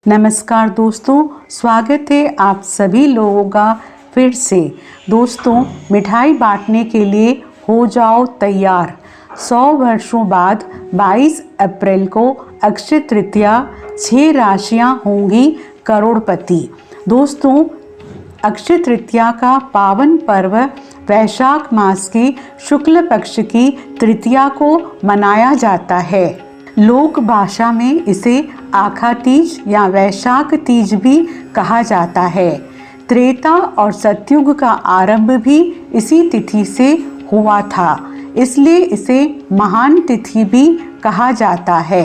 नमस्कार दोस्तों, स्वागत है आप सभी लोगों का फिर से। दोस्तों, मिठाई बांटने के लिए हो जाओ तैयार। 100 वर्षों बाद 22 अप्रैल को अक्षय तृतीया, 6 राशियां होंगी करोड़पति। दोस्तों, अक्षय तृतीया का पावन पर्व वैशाख मास की शुक्ल पक्ष की तृतीया को मनाया जाता है। लोक भाषा में इसे आखा तीज या वैशाख तीज भी कहा जाता है। त्रेता और सतयुग का आरंभ भी इसी तिथि से हुआ था, इसलिए इसे महान तिथि भी कहा जाता है।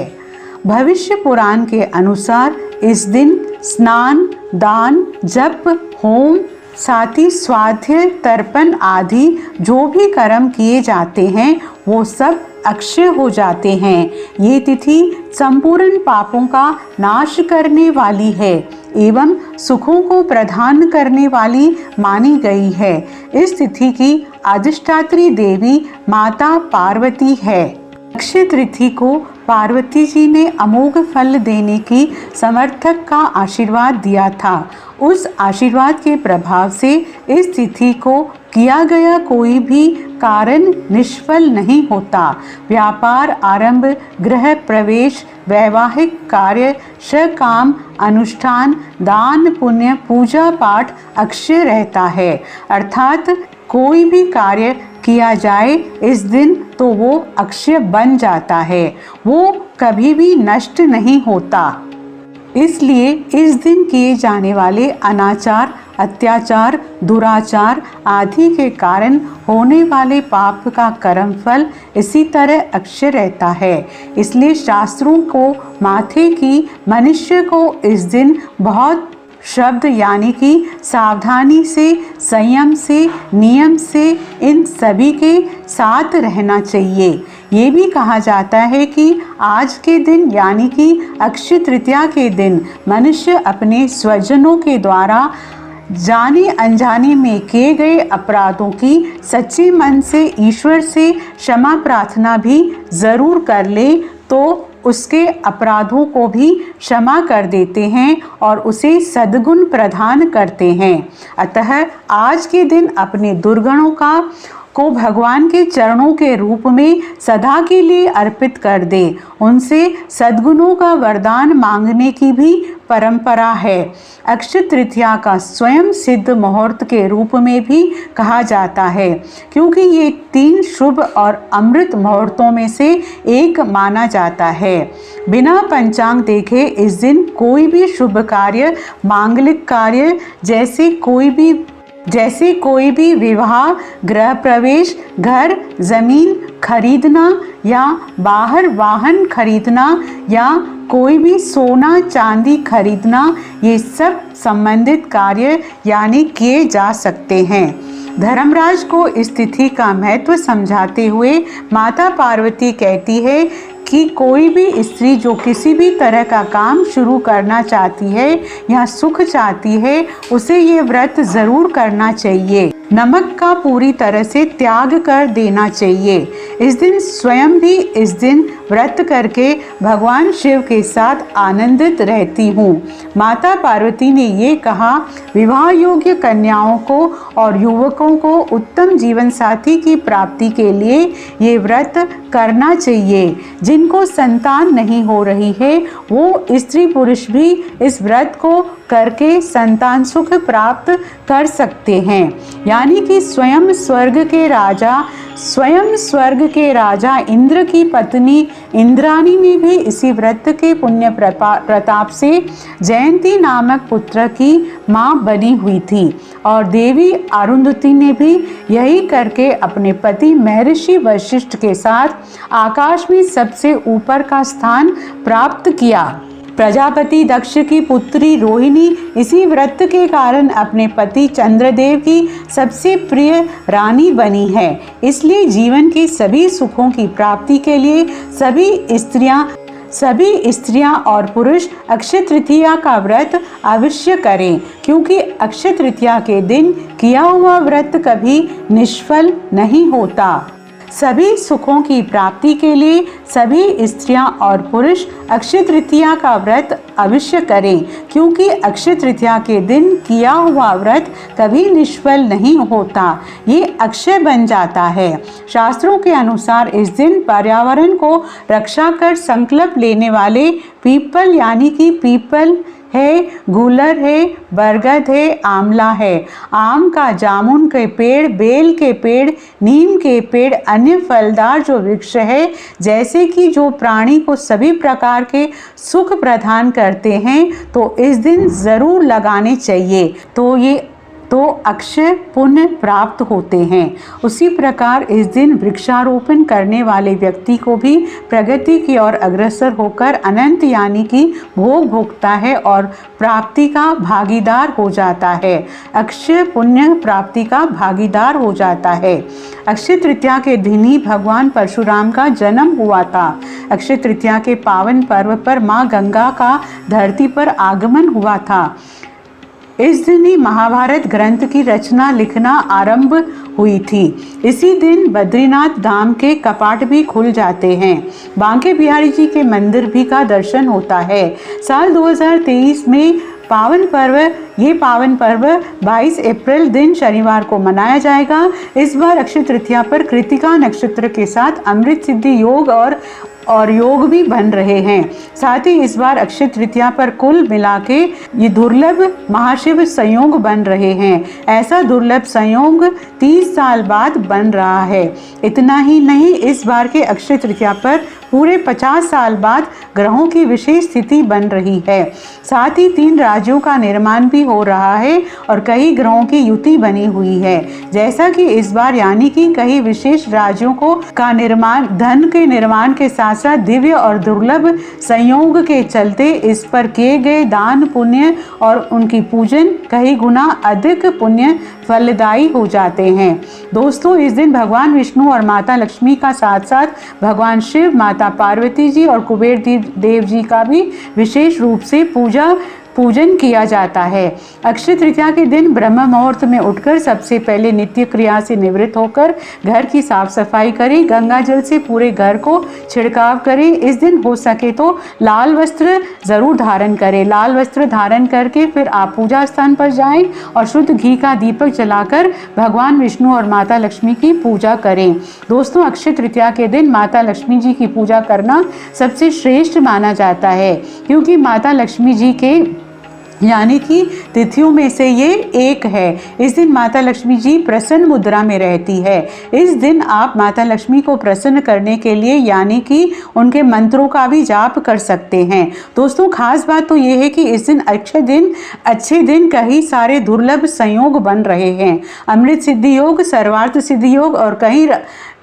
भविष्य पुराण के अनुसार इस दिन स्नान, दान, जप, होम, साथ ही स्वाध्याय, तर्पण आदि जो भी कर्म किए जाते हैं वो सब अक्षय हो जाते हैं। ये तिथि संपूर्ण पापों का नाश करने वाली है एवं सुखों को प्रदान करने वाली मानी गई है। इस तिथि की अधिष्ठात्री देवी माता पार्वती है। अक्षय तृतीया को पार्वती जी ने अमोघ फल देने की समर्थक का आशीर्वाद दिया था। उस आशीर्वाद के प्रभाव से इस तिथि को किया गया कोई भी कारण निष्फल नहीं होता। व्यापार आरंभ, गृह प्रवेश, वैवाहिक कार्य, सकाम अनुष्ठान, दान पुण्य, पूजा पाठ अक्षय रहता है। अर्थात कोई भी कार्य किया जाए इस दिन तो वो अक्षय बन जाता है, वो कभी भी नष्ट नहीं होता। इसलिए इस दिन किए जाने वाले अनाचार, अत्याचार, दुराचार आदि के कारण होने वाले पाप का कर्म फल इसी तरह अक्षय रहता है। इसलिए शास्त्रों को माथे की मनुष्य को इस दिन बहुत शब्द यानी कि सावधानी से, संयम से, नियम से इन सभी के साथ रहना चाहिए। ये भी कहा जाता है कि आज के दिन यानी कि अक्षय तृतीया के दिन मनुष्य अपने स्वजनों के द्वारा जाने अनजाने में किए गए अपराधों की सच्चे मन से ईश्वर से क्षमा प्रार्थना भी ज़रूर कर ले तो उसके अपराधों को भी क्षमा कर देते हैं और उसे सद्गुण प्रदान करते हैं। अतः आज के दिन अपने दुर्गुणों को भगवान के चरणों के रूप में सदा के लिए अर्पित कर दे। उनसे सद्गुणों का वरदान मांगने की भी परंपरा है। अक्षय तृतीया का स्वयं सिद्ध मुहूर्त के रूप में भी कहा जाता है, क्योंकि ये 3 शुभ और अमृत मुहूर्तों में से एक माना जाता है। बिना पंचांग देखे इस दिन कोई भी शुभ कार्य, मांगलिक कार्य जैसे कोई भी विवाह, गृह प्रवेश, घर जमीन खरीदना या बाहर वाहन खरीदना या कोई भी सोना चांदी खरीदना, ये सब संबंधित कार्य यानी किए जा सकते हैं। धर्मराज को इस तिथि का महत्व समझाते हुए माता पार्वती कहती है कि कोई भी स्त्री जो किसी भी तरह का काम शुरू करना चाहती है या सुख चाहती है उसे ये व्रत जरूर करना चाहिए। नमक का पूरी तरह से त्याग कर देना चाहिए। इस दिन स्वयं भी इस दिन व्रत करके भगवान शिव के साथ आनंदित रहती हूँ। माता पार्वती ने ये कहा, विवाह योग्य कन्याओं को और युवकों को उत्तम जीवन साथी की प्राप्ति के लिए ये व्रत करना चाहिए। जिनको संतान नहीं हो रही है वो स्त्री पुरुष भी इस व्रत को करके संतान सुख प्राप्त कर सकते हैं। यानी कि स्वयं स्वर्ग के राजा इंद्र की पत्नी इंद्राणी ने भी इसी व्रत के पुण्य प्रताप से जयंती नामक पुत्र की मां बनी हुई थी और देवी अरुंधति ने भी यही करके अपने पति महर्षि वशिष्ठ के साथ आकाश में सबसे ऊपर का स्थान प्राप्त किया। प्रजापति दक्ष की पुत्री रोहिणी इसी व्रत के कारण अपने पति चंद्रदेव की सबसे प्रिय रानी बनी है। इसलिए जीवन के सभी सुखों की प्राप्ति के लिए सभी स्त्रियां और पुरुष अक्षय तृतीया का व्रत अवश्य करें, क्योंकि अक्षय तृतीया के दिन किया हुआ व्रत कभी निष्फल नहीं होता। सभी सुखों की प्राप्ति के लिए सभी स्त्रियां और पुरुष अक्षय तृतीया का व्रत अवश्य करें, क्योंकि अक्षय तृतीया के दिन किया हुआ व्रत कभी निष्फल नहीं होता, ये अक्षय बन जाता है। शास्त्रों के अनुसार इस दिन पर्यावरण को रक्षा कर संकल्प लेने वाले पीपल यानी कि पीपल है, गूलर है, बरगद है, आंवला है, आम का, जामुन के पेड़, बेल के पेड़, नीम के पेड़, अन्य फलदार जो वृक्ष है, जैसे कि जो प्राणी को सभी प्रकार के सुख प्रदान करते हैं, तो इस दिन ज़रूर लगाने चाहिए, तो अक्षय पुण्य प्राप्त होते हैं। उसी प्रकार इस दिन वृक्षारोपण करने वाले व्यक्ति को भी प्रगति की ओर अग्रसर होकर अनंत यानी कि भोग भोगता है और प्राप्ति का भागीदार हो जाता है। अक्षय पुण्य प्राप्ति का भागीदार हो जाता है। अक्षय तृतीया के दिन ही भगवान परशुराम का जन्म हुआ था। अक्षय तृतीया के पावन पर्व पर माँ गंगा का धरती पर आगमन हुआ था। इस दिन ही महाभारत ग्रंथ की रचना लिखना आरंभ हुई थी। इसी दिन बद्रीनाथ धाम के कपाट भी खुल जाते हैं। बांके बिहारी जी के मंदिर भी का दर्शन होता है। साल 2023 में ये पावन पर्व 22 अप्रैल दिन शनिवार को मनाया जाएगा। इस बार अक्षय तृतीया पर कृतिका नक्षत्र के साथ अमृत सिद्धि योग और योग भी बन रहे हैं। साथ ही इस बार अक्षय तृतीया पर कुल मिला के ये दुर्लभ महाशिव संयोग बन रहे हैं। ऐसा दुर्लभ संयोग 30 साल बाद बन रहा है। इतना ही नहीं, इस बार के अक्षय तृतीया पर पूरे 50 साल बाद ग्रहों की विशेष स्थिति बन रही है। साथ ही 3 राज्यों का निर्माण भी हो रहा है और कई ग्रहों की युति बनी हुई है। जैसा कि इस बार यानी कि कई विशेष राज्यों का निर्माण धन के निर्माण के साथ साथ दिव्य और दुर्लभ संयोग के चलते इस पर किए गए दान पुण्य और उनकी पूजन कई गुना अधिक पुण्य फलदायी हो जाते हैं। दोस्तों, इस दिन भगवान विष्णु और माता लक्ष्मी का साथ साथ भगवान शिव, माता पार्वती जी और कुबेर देव जी का भी विशेष रूप से पूजन किया जाता है। अक्षय तृतीया के दिन ब्रह्म मुहूर्त में उठकर सबसे पहले नित्य क्रिया से निवृत्त होकर घर की साफ सफाई करें, गंगा जल से पूरे घर को छिड़काव करें। इस दिन हो सके तो लाल वस्त्र जरूर धारण करें। लाल वस्त्र धारण करके फिर आप पूजा स्थान पर जाएं और शुद्ध घी का दीपक जलाकर भगवान विष्णु और माता लक्ष्मी की पूजा करें। दोस्तों, अक्षय तृतीया के दिन माता लक्ष्मी जी की पूजा करना सबसे श्रेष्ठ माना जाता है, क्योंकि माता लक्ष्मी जी के यानी कि तिथियों में से ये एक है। इस दिन माता लक्ष्मी जी प्रसन्न मुद्रा में रहती है। इस दिन आप माता लक्ष्मी को प्रसन्न करने के लिए यानी कि उनके मंत्रों का भी जाप कर सकते हैं। दोस्तों, खास बात तो ये है कि इस दिन अच्छे दिन कई सारे दुर्लभ संयोग बन रहे हैं। अमृत सिद्धि योग, सर्वार्थ सिद्धि योग और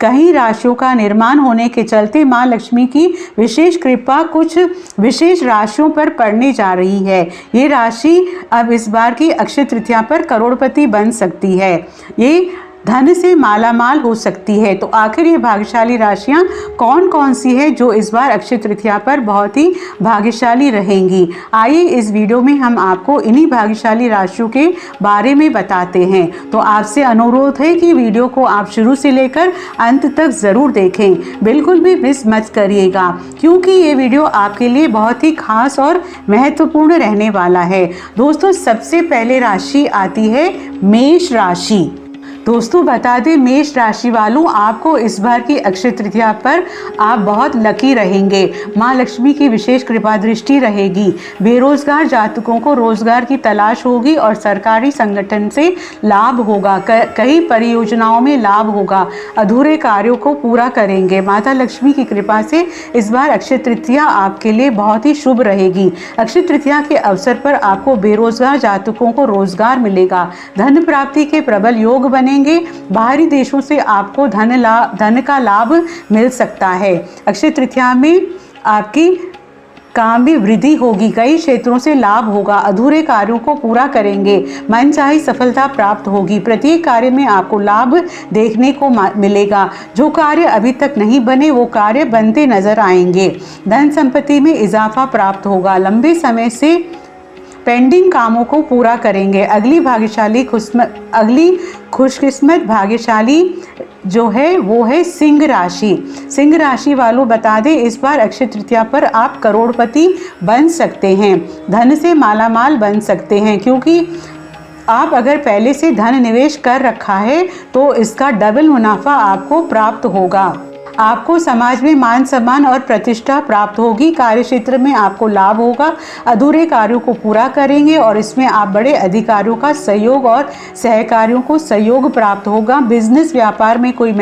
कई राशियों का निर्माण होने के चलते माँ लक्ष्मी की विशेष कृपा कुछ विशेष राशियों पर पड़ने जा रही है। ये राशि अब इस बार की अक्षय तृतीया पर करोड़पति बन सकती है। ये धन से मालामाल हो सकती है। तो आखिर ये भाग्यशाली राशियां कौन कौन सी है जो इस बार अक्षय तृतीया पर बहुत ही भाग्यशाली रहेंगी? आइए इस वीडियो में हम आपको इन्हीं भाग्यशाली राशियों के बारे में बताते हैं। तो आपसे अनुरोध है कि वीडियो को आप शुरू से लेकर अंत तक ज़रूर देखें, बिल्कुल भी मिस मत करिएगा, क्योंकि ये वीडियो आपके लिए बहुत ही खास और महत्वपूर्ण रहने वाला है। दोस्तों, सबसे पहले राशि आती है मेष राशि। दोस्तों, बता दें मेष राशि वालों, आपको इस बार की अक्षय तृतीया पर आप बहुत लकी रहेंगे। माँ लक्ष्मी की विशेष कृपा दृष्टि रहेगी। बेरोजगार जातकों को रोजगार की तलाश होगी और सरकारी संगठन से लाभ होगा। कई परियोजनाओं में लाभ होगा। अधूरे कार्यों को पूरा करेंगे। माता लक्ष्मी की कृपा से इस बार अक्षय तृतीया आपके लिए बहुत ही शुभ रहेगी। अक्षय तृतीया के अवसर पर आपको बेरोजगार जातकों को रोजगार मिलेगा। धन प्राप्ति के प्रबल योग बने। बाहरी देशों से आपको धन का लाभ मिल सकता है। अक्षय तृतीया में आपकी काम में वृद्धि होगी। कई क्षेत्रों से लाभ होगा। अधूरे कार्यों को पूरा करेंगे। मनचाही सफलता प्राप्त होगी। प्रत्येक कार्य में आपको लाभ देखने को मिलेगा। जो कार्य अभी तक नहीं बने वो कार्य बनते नजर आएंगे। धन संपत्ति में इजाफा प्राप्त होगा। लंबे समय से पेंडिंग कामों को पूरा करेंगे। अगली खुशकिस्मत भाग्यशाली जो है वो है सिंह राशि। सिंह राशि वालों बता दें, इस बार अक्षय तृतीया पर आप करोड़पति बन सकते हैं, धन से मालामाल बन सकते हैं, क्योंकि आप अगर पहले से धन निवेश कर रखा है तो इसका डबल मुनाफा आपको प्राप्त होगा। आपको समाज में मान सम्मान और प्रतिष्ठा प्राप्त होगी। कार्य क्षेत्र में आपको लाभ होगा। अधूरे कार्यों को पूरा करेंगे और इसमें आप बड़े अधिकारियों का सहयोग और सहकारियों को सहयोग प्राप्त होगा। बिजनेस व्यापार में कोई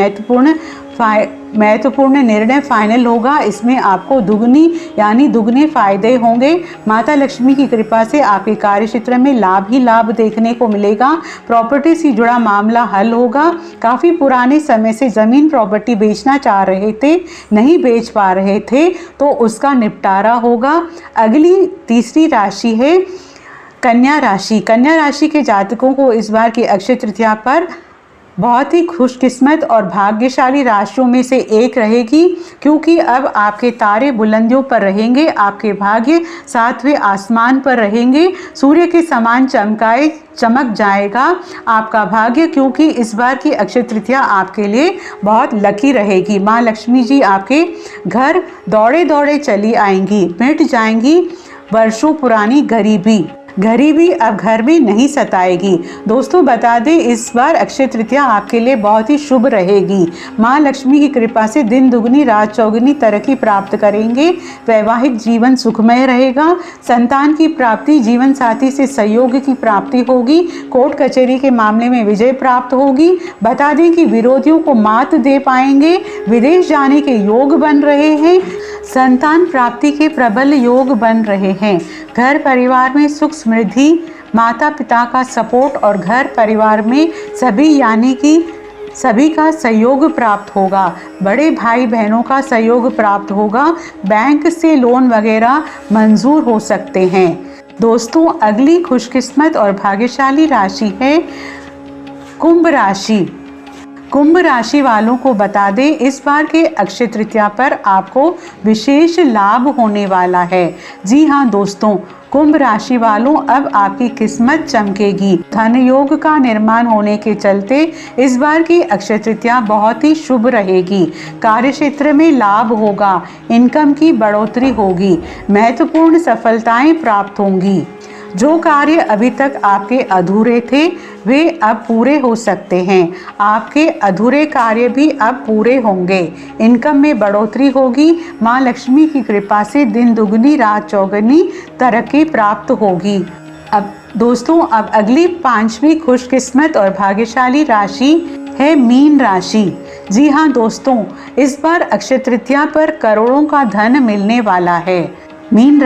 महत्वपूर्ण निर्णय फाइनल होगा। इसमें आपको दुगने फायदे होंगे। माता लक्ष्मी की कृपा से आपके कार्य क्षेत्र में लाभ ही लाभ देखने को मिलेगा। प्रॉपर्टी से जुड़ा मामला हल होगा। काफ़ी पुराने समय से ज़मीन प्रॉपर्टी बेचना चाह रहे थे, नहीं बेच पा रहे थे, तो उसका निपटारा होगा। अगली तीसरी राशि है कन्या राशि। कन्या राशि के जातकों को इस बार की अक्षय तृतीया पर बहुत ही खुशकिस्मत और भाग्यशाली राशियों में से एक रहेगी, क्योंकि अब आपके तारे बुलंदियों पर रहेंगे। आपके भाग्य सातवें आसमान पर रहेंगे। सूर्य के समान चमक जाएगा आपका भाग्य, क्योंकि इस बार की अक्षय तृतीया आपके लिए बहुत लकी रहेगी। माँ लक्ष्मी जी आपके घर दौड़े दौड़े चली आएंगी। मिट जाएंगी वर्षों पुरानी गरीबी अब घर में नहीं सताएगी। दोस्तों बता दें, इस बार अक्षय तृतीया आपके लिए बहुत ही शुभ रहेगी। माँ लक्ष्मी की कृपा से दिन दुगनी रात चौगुनी तरक्की प्राप्त करेंगे। वैवाहिक जीवन सुखमय रहेगा। संतान की प्राप्ति, जीवन साथी से सहयोग की प्राप्ति होगी। कोर्ट कचहरी के मामले में विजय प्राप्त होगी। बता दें कि विरोधियों को मात दे पाएंगे। विदेश जाने के योग बन रहे हैं। संतान प्राप्ति के प्रबल योग बन रहे हैं। घर परिवार में सुख समृद्धि, माता पिता का सपोर्ट और घर परिवार में सभी का सहयोग प्राप्त होगा। बड़े भाई बहनों का सहयोग प्राप्त होगा। बैंक से लोन वगैरह मंजूर हो सकते हैं। दोस्तों अगली खुशकिस्मत और भाग्यशाली राशि है कुंभ राशि। कुंभ राशि वालों को बता दें, इस बार के अक्षय तृतीया पर आपको विशेष लाभ होने वाला है। जी हाँ दोस्तों, कुंभ राशि वालों अब आपकी किस्मत चमकेगी। धन योग का निर्माण होने के चलते इस बार की अक्षय तृतीया बहुत ही शुभ रहेगी। कार्य क्षेत्र में लाभ होगा। इनकम की बढ़ोतरी होगी। महत्वपूर्ण सफलताएं प्राप्त होंगी। जो कार्य अभी तक आपके अधूरे थे वे अब पूरे हो सकते हैं। आपके अधूरे कार्य भी अब पूरे होंगे। इनकम में बढ़ोतरी होगी। माँ लक्ष्मी की कृपा से दिन दुगनी रात चौगुनी तरक्की प्राप्त होगी। अब दोस्तों अब अगली पांचवी खुशकिस्मत और भाग्यशाली राशि है मीन राशि। जी हाँ दोस्तों, इस बार अक्षय तृतीया पर करोड़ों का धन मिलने वाला है। मीन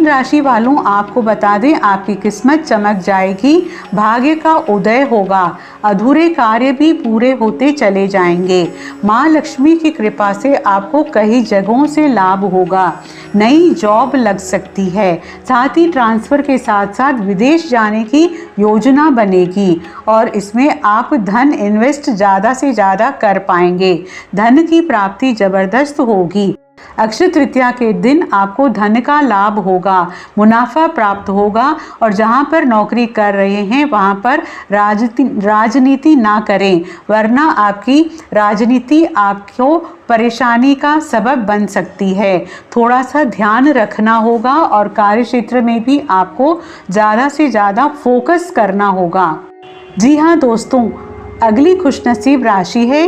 राशि वालों आपको बता दें, आपकी किस्मत चमक जाएगी। भाग्य का उदय होगा। अधूरे कार्य भी पूरे होते चले जाएंगे। माँ लक्ष्मी की कृपा से आपको कई जगहों से लाभ होगा। नई जॉब लग सकती है। साथ ही ट्रांसफ़र के साथ साथ विदेश जाने की योजना बनेगी और इसमें आप धन इन्वेस्ट ज़्यादा से ज़्यादा कर पाएंगे। धन की प्राप्ति ज़बरदस्त होगी। अक्षय तृतीया के दिन आपको धन का लाभ होगा, मुनाफा प्राप्त होगा और जहां पर नौकरी कर रहे हैं वहां पर राजनीति ना करें, वरना आपकी राजनीति आपको परेशानी का सबब बन सकती है। थोड़ा सा ध्यान रखना होगा और कार्य क्षेत्र में भी आपको ज़्यादा से ज़्यादा फोकस करना होगा। जी हाँ दोस्तों, अगली खुशनसीब राशि है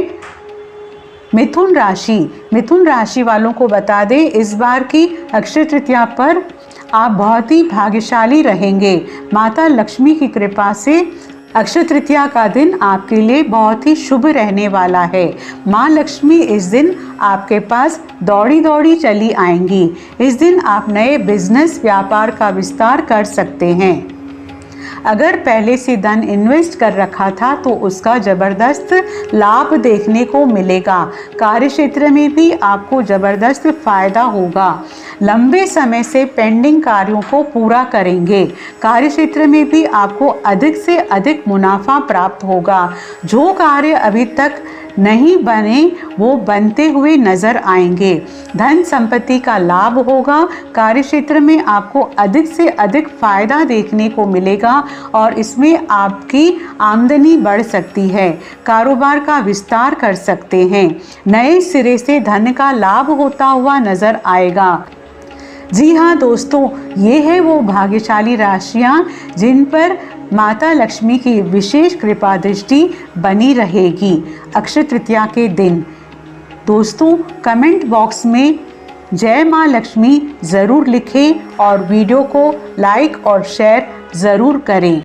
मिथुन राशि वालों को बता दें, इस बार की अक्षय तृतीया पर आप बहुत ही भाग्यशाली रहेंगे। माता लक्ष्मी की कृपा से अक्षय तृतीया का दिन आपके लिए बहुत ही शुभ रहने वाला है। माँ लक्ष्मी इस दिन आपके पास दौड़ी दौड़ी चली आएंगी। इस दिन आप नए बिजनेस व्यापार का विस्तार कर सकते हैं। अगर पहले से धन इन्वेस्ट कर रखा था तो उसका ज़बरदस्त लाभ देखने को मिलेगा। कार्य क्षेत्र में भी आपको ज़बरदस्त फायदा होगा। लंबे समय से पेंडिंग कार्यों को पूरा करेंगे। कार्य क्षेत्र में भी आपको अधिक से अधिक मुनाफा प्राप्त होगा। जो कार्य अभी तक नहीं बने वो बनते हुए नजर आएंगे। धन संपत्ति का लाभ होगा। कार्य क्षेत्र में आपको अधिक से अधिक फायदा देखने को मिलेगा और इसमें आपकी आमदनी बढ़ सकती है। कारोबार का विस्तार कर सकते हैं। नए सिरे से धन का लाभ होता हुआ नजर आएगा। जी हाँ दोस्तों, ये है वो भाग्यशाली राशियां जिन पर माता लक्ष्मी की विशेष कृपा दृष्टि बनी रहेगी अक्षय तृतीया के दिन। दोस्तों, कमेंट बॉक्स में जय माँ लक्ष्मी ज़रूर लिखें और वीडियो को लाइक और शेयर ज़रूर करें।